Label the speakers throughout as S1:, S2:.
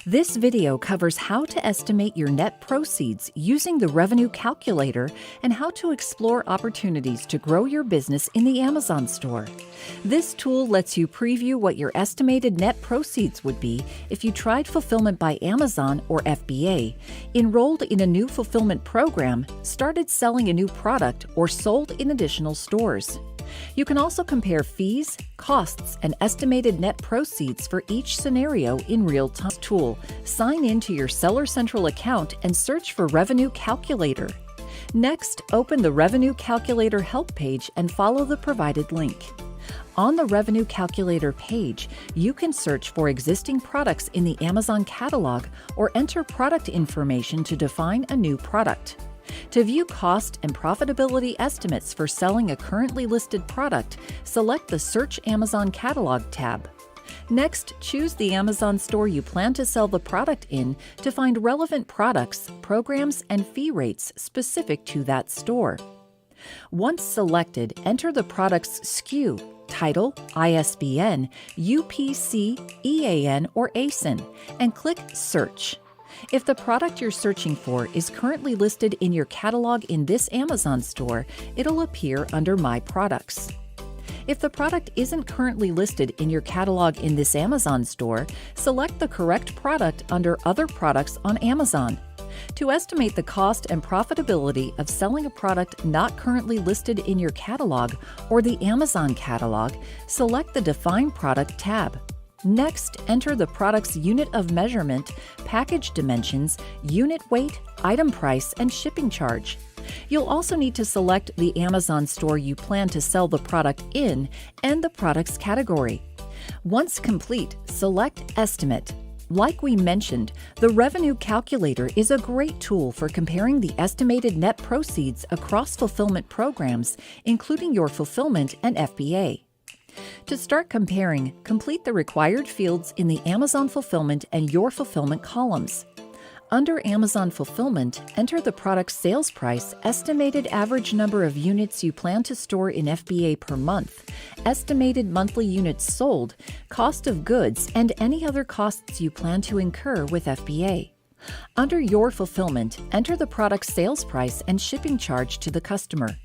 S1: This video covers how to estimate your net proceeds using the Revenue Calculator and how to explore opportunities to grow your business in the Amazon store. This tool lets you preview what your estimated net proceeds would be if you tried Fulfillment by Amazon or FBA, enrolled in a new fulfillment program, started selling a new product, or sold in additional stores. You can also compare fees, costs, and estimated net proceeds for each scenario in real time. Tool. Sign in to your Seller Central account and search for Revenue Calculator. Next, open the Revenue Calculator help page and follow the provided link. On the Revenue Calculator page, you can search for existing products in the Amazon catalog or enter product information to define a new product. To view cost and profitability estimates for selling a currently listed product, select the Search Amazon Catalog tab. Next, choose the Amazon store you plan to sell the product in to find relevant products, programs, and fee rates specific to that store. Once selected, enter the product's SKU, title, ISBN, UPC, EAN, or ASIN, and click Search. If the product you're searching for is currently listed in your catalog in this Amazon store, it'll appear under My Products. If the product isn't currently listed in your catalog in this Amazon store, select the correct product under Other Products on Amazon. To estimate the cost and profitability of selling a product not currently listed in your catalog or the Amazon catalog, select the Define Product tab. Next, enter the product's unit of measurement, package dimensions, unit weight, item price, and shipping charge. You'll also need to select the Amazon store you plan to sell the product in and the product's category. Once complete, select Estimate. Like we mentioned, the Revenue Calculator is a great tool for comparing the estimated net proceeds across fulfillment programs, including your fulfillment and FBA. To start comparing, complete the required fields in the Amazon Fulfillment and Your Fulfillment columns. Under Amazon Fulfillment, enter the product's sales price, estimated average number of units you plan to store in FBA per month, estimated monthly units sold, cost of goods, and any other costs you plan to incur with FBA. Under Your Fulfillment, enter the product's sales price and shipping charge to the customer,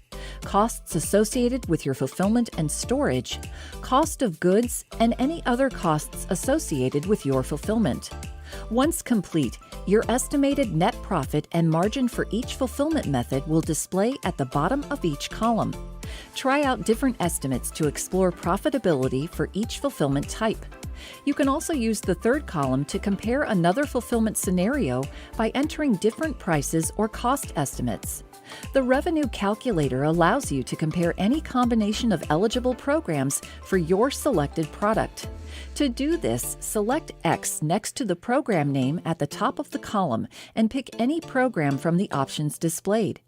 S1: costs associated with your fulfillment and storage, cost of goods, and any other costs associated with your fulfillment. Once complete, your estimated net profit and margin for each fulfillment method will display at the bottom of each column. Try out different estimates to explore profitability for each fulfillment type. You can also use the third column to compare another fulfillment scenario by entering different prices or cost estimates. The Revenue Calculator allows you to compare any combination of eligible programs for your selected product. To do this, select X next to the program name at the top of the column and pick any program from the options displayed.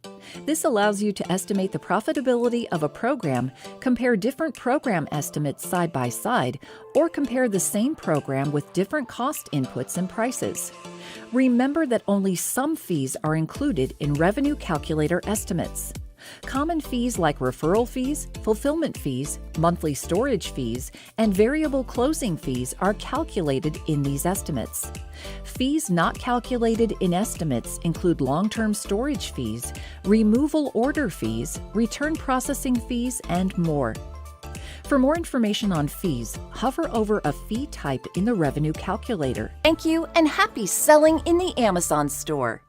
S1: This allows you to estimate the profitability of a program, compare different program estimates side by side, or compare the same program with different cost inputs and prices. Remember that only some fees are included in Revenue Calculator estimates. Common fees like referral fees, fulfillment fees, monthly storage fees, and variable closing fees are calculated in these estimates. Fees not calculated in estimates include long-term storage fees, removal order fees, return processing fees, and more. For more information on fees, hover over a fee type in the Revenue Calculator. Thank you, and happy selling in the Amazon store!